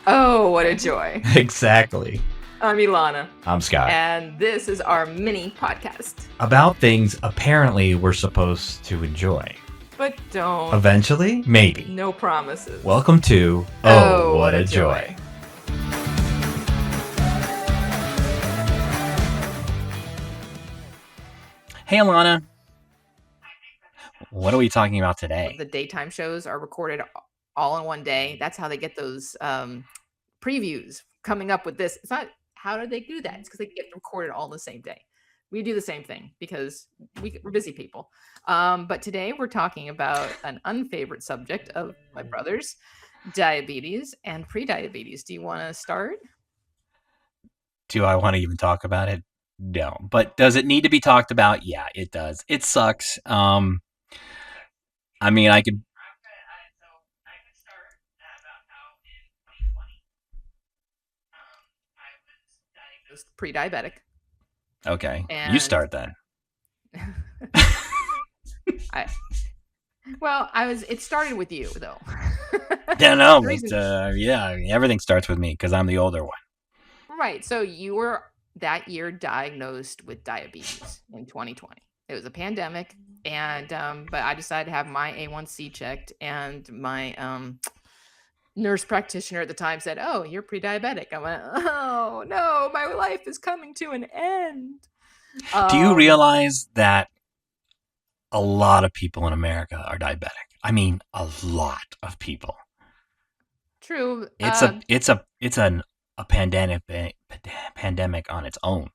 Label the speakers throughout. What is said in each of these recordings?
Speaker 1: Oh, what a joy.
Speaker 2: Exactly.
Speaker 1: I'm Ilana.
Speaker 2: I'm Scott.
Speaker 1: And this is our mini podcast.
Speaker 2: About things apparently we're supposed to enjoy.
Speaker 1: But don't.
Speaker 2: Eventually? Maybe.
Speaker 1: No promises.
Speaker 2: Welcome to Oh, What a Joy. Hey, Ilana. What are we talking about today?
Speaker 1: The daytime shows are recorded all in one day. That's how they get those previews coming up with this. It's not, how did they do that? It's because they get recorded all the same day. We do the same thing because we're busy people. But today we're talking about an unfavorite subject of my brother's, diabetes and pre-diabetes. Do you want to start?
Speaker 2: Do I want to even talk about it? No. But does it need to be talked about? Yeah, it does. It sucks. I mean, I could.
Speaker 1: Pre-diabetic.
Speaker 2: Okay, you start then.
Speaker 1: It started with you though.
Speaker 2: No, everything starts with me because I'm the older one.
Speaker 1: Right. So you were that year diagnosed with diabetes in 2020. It was a pandemic, and but I decided to have my A1C checked, and my nurse practitioner at the time said, "Oh, you're pre-diabetic." I went, "Oh no, my life is coming to an end."
Speaker 2: Do you realize that a lot of people in America are diabetic? I mean, a lot of people.
Speaker 1: True.
Speaker 2: It's a pandemic on its own.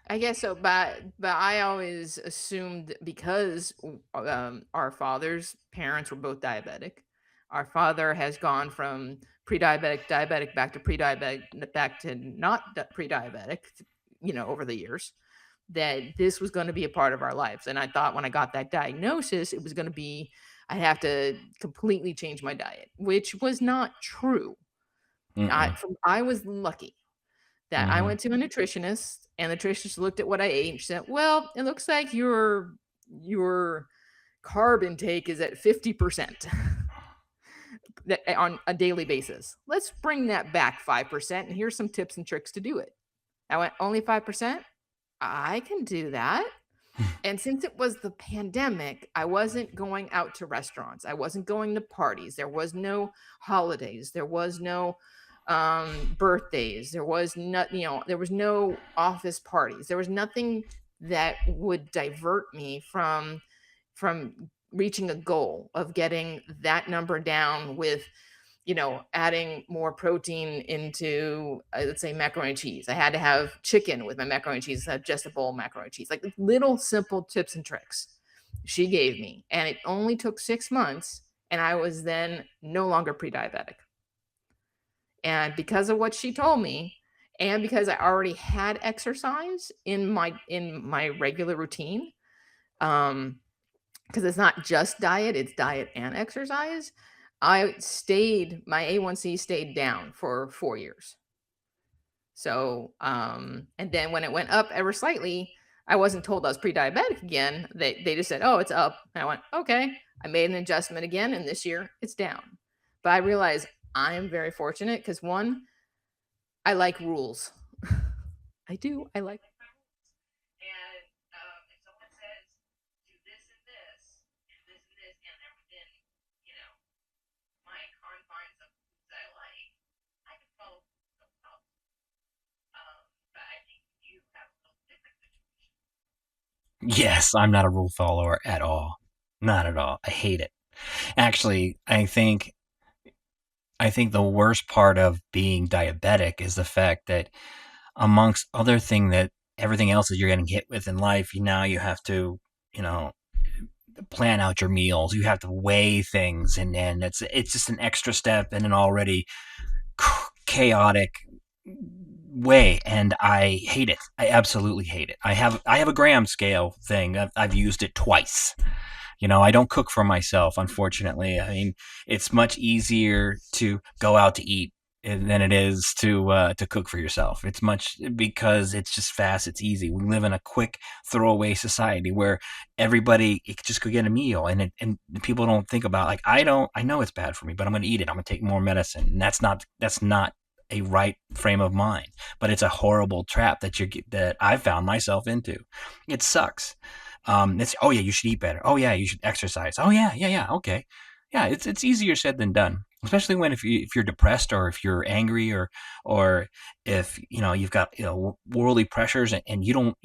Speaker 1: I guess so, but I always assumed because our father's parents were both diabetic. Our father has gone from diabetic, back to pre-diabetic, back to not pre-diabetic, over the years, that this was going to be a part of our lives. And I thought when I got that diagnosis, it was going to be, I'd have to completely change my diet, which was not true. I was lucky that I went to a nutritionist, and the nutritionist looked at what I ate and she said, "Well, it looks like your carb intake is at 50% on a daily basis. Let's bring that back 5%, and here's some tips and tricks to do it." I went, "Only 5%? I can do that." And since it was the pandemic, I wasn't going out to restaurants. I wasn't going to parties. There was no holidays. There was no birthdays. There was there was no office parties. There was nothing that would divert me from reaching a goal of getting that number down with adding more protein into, let's say, macaroni and cheese. I had to have chicken with my macaroni and cheese instead of just a bowl of macaroni and cheese. Like little simple tips and tricks she gave me. And it only took 6 months, and I was then no longer pre-diabetic. And because of what she told me, and because I already had exercise in my regular routine, because it's not just diet, it's diet and exercise, my A1C stayed down for 4 years. So, and then when it went up ever slightly, I wasn't told I was pre-diabetic again. They just said, "Oh, it's up." And I went, "Okay." I made an adjustment again, and this year it's down. But I realized I am very fortunate because, one, I like rules. I do. I like. And if someone says, "Do this and this, and this and this," and they're within, my confines of foods I like, I can follow no problem. But I think you have a little different situation.
Speaker 2: Yes, I'm not a rule follower at all. Not at all. I hate it. Actually, I think the worst part of being diabetic is the fact that, amongst other things, that everything else that you're getting hit with in life, now you have to, plan out your meals. You have to weigh things, and it's just an extra step in an already chaotic way, and I hate it. I absolutely hate it. I have a gram scale thing. I've used it twice. I don't cook for myself, unfortunately. I mean, it's much easier to go out to eat than it is to cook for yourself. It's much because it's just fast. It's easy. We live in a quick throwaway society where everybody just go get a meal, and people don't think about like I don't. I know it's bad for me, but I'm going to eat it. I'm going to take more medicine. And that's not a right frame of mind. But it's a horrible trap that I found myself into. It sucks. It's oh yeah, you should eat better. Oh yeah, you should exercise. Oh yeah, yeah, yeah. Okay, yeah. It's easier said than done, especially when if you're depressed or if you're angry or if you've got worldly pressures and you don't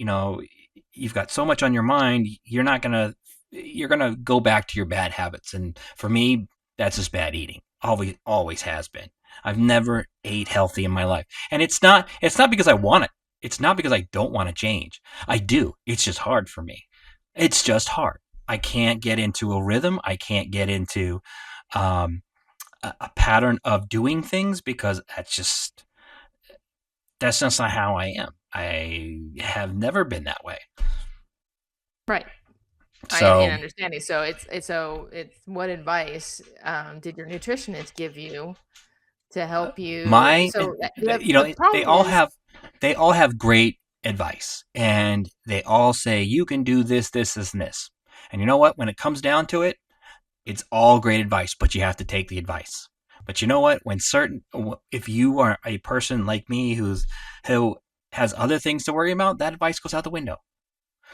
Speaker 2: you've got so much on your mind. You're gonna go back to your bad habits, and for me, that's just bad eating. Always has been. I've never ate healthy in my life, and it's not because I want it. It's not because I don't want to change. I do. It's just hard for me. It's just hard. I can't get into a rhythm. I can't get into um, a pattern of doing things because that's just not how I am. I have never been that way.
Speaker 1: Right. And
Speaker 2: So
Speaker 1: understanding. So it's what advice did your nutritionist give you to help you?
Speaker 2: my,
Speaker 1: So the
Speaker 2: they
Speaker 1: problem
Speaker 2: all
Speaker 1: is,
Speaker 2: have great advice, and they all say you can do this, this, this, and this. And you know what? When it comes down to it, it's all great advice, but you have to take the advice. But you know what? If you are a person like me who has other things to worry about, that advice goes out the window.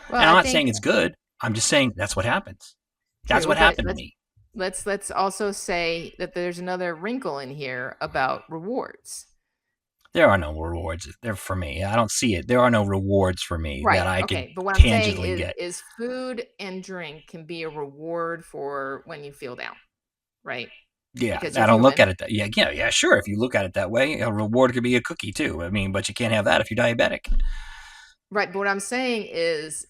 Speaker 1: well,
Speaker 2: And
Speaker 1: I
Speaker 2: I'm not
Speaker 1: think
Speaker 2: saying it's good. I'm just saying that's what happens. That's
Speaker 1: true,
Speaker 2: what
Speaker 1: but
Speaker 2: happened to me.
Speaker 1: let's also say that there's another wrinkle in here about rewards.
Speaker 2: There are no rewards there for me. I don't see it. There are no rewards for me that
Speaker 1: Right.
Speaker 2: I could
Speaker 1: Okay. But what I'm saying
Speaker 2: tangibly
Speaker 1: is
Speaker 2: get.
Speaker 1: is food and drink can be a reward for when you feel down, right?
Speaker 2: Yeah,
Speaker 1: Because you're
Speaker 2: I don't look
Speaker 1: human.
Speaker 2: at it that. Yeah, yeah, yeah. Sure, if you look at it that way, a reward could be a cookie too. I mean, but you can't have that if you're diabetic.
Speaker 1: Right, but what I'm saying is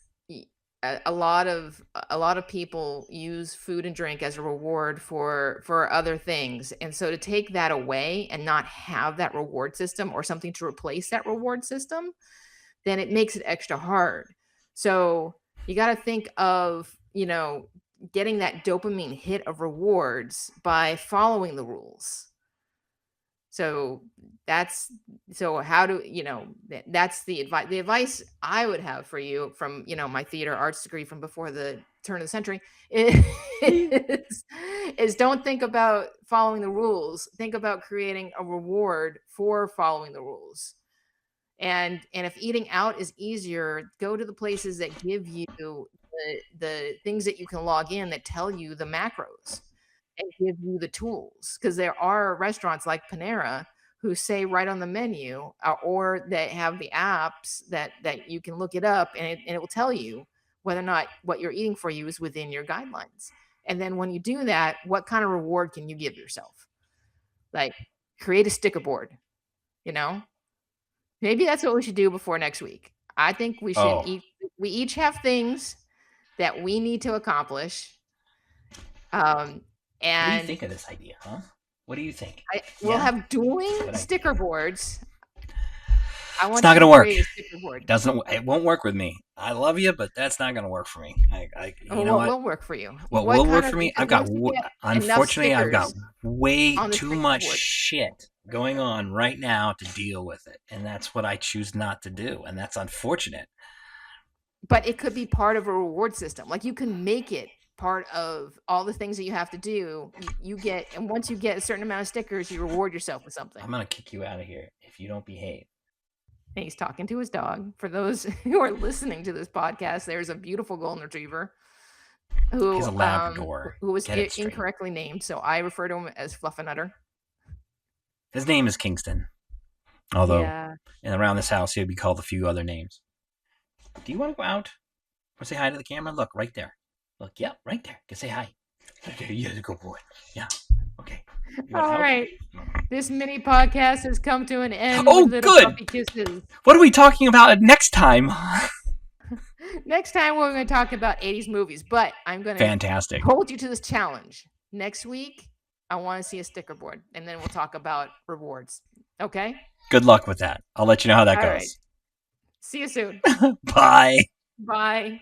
Speaker 1: a lot of people use food and drink as a reward for other things. And so to take that away and not have that reward system or something to replace that reward system, then it makes it extra hard. So you got to think of, getting that dopamine hit of rewards by following the rules. So that's so how do that's the advice. The advice I would have for you from my theater arts degree from before the turn of the century is don't think about following the rules. Think about creating a reward for following the rules. And if eating out is easier, go to the places that give you the things that you can log in that tell you the macros and give you the tools. Because there are restaurants like Panera who say right on the menu, or they have the apps that you can look it up, and it will tell you whether or not what you're eating for you is within your guidelines. And then when you do that, what kind of reward can you give yourself? Like, create a sticker board, you know? Maybe that's what we should do before next week. I think
Speaker 2: Oh,
Speaker 1: we each have things that we need to accomplish. Um,
Speaker 2: what do you
Speaker 1: and
Speaker 2: think of this idea, huh? What do you think?
Speaker 1: we'll
Speaker 2: Yeah,
Speaker 1: have dueling
Speaker 2: good idea.
Speaker 1: sticker boards. I
Speaker 2: It's
Speaker 1: want
Speaker 2: not
Speaker 1: you to
Speaker 2: gonna work.
Speaker 1: create a sticker board.
Speaker 2: Doesn't it won't work with me. I love you, but that's not gonna work for me. You know
Speaker 1: What
Speaker 2: what?
Speaker 1: will work for you?
Speaker 2: What
Speaker 1: What
Speaker 2: will work
Speaker 1: kind
Speaker 2: for
Speaker 1: of
Speaker 2: me?
Speaker 1: because once you get enough
Speaker 2: Unfortunately, I've got
Speaker 1: stickers
Speaker 2: way
Speaker 1: on the
Speaker 2: too
Speaker 1: sticker
Speaker 2: much
Speaker 1: board,
Speaker 2: shit going on right now to deal with it, and that's what I choose not to do, and that's unfortunate.
Speaker 1: but it could be part of a reward system. Like, you can make it part of all the things that you have to do. You get, and once you get a certain amount of stickers, you reward yourself with something.
Speaker 2: I'm gonna kick you out of here if you don't behave.
Speaker 1: And he's talking to his dog. For those who are listening to this podcast, there's a beautiful golden retriever
Speaker 2: He's
Speaker 1: who
Speaker 2: a Labrador.
Speaker 1: who was
Speaker 2: Get it straight.
Speaker 1: incorrectly named, so I refer to him as Fluffernutter.
Speaker 2: His name is Kingston, although
Speaker 1: Yeah.
Speaker 2: and around this house he'll be called a few other names. Do you want to go out? Want to say hi to the camera? Look, right there. Look, yeah, right there. Can say hi. Okay, yeah, good boy. Yeah. Okay. You want
Speaker 1: All
Speaker 2: out?
Speaker 1: right. This mini podcast has come to an end with
Speaker 2: Oh,
Speaker 1: little
Speaker 2: good.
Speaker 1: puppy kisses.
Speaker 2: What are we talking about next time?
Speaker 1: Next time we're going to talk about 80s movies, but I'm going to
Speaker 2: Fantastic.
Speaker 1: hold you to this challenge. Next week, I want to see a sticker board, and then we'll talk about rewards. Okay?
Speaker 2: Good luck with that. I'll let you know how that
Speaker 1: All right.
Speaker 2: goes.
Speaker 1: See you soon.
Speaker 2: Bye.
Speaker 1: Bye.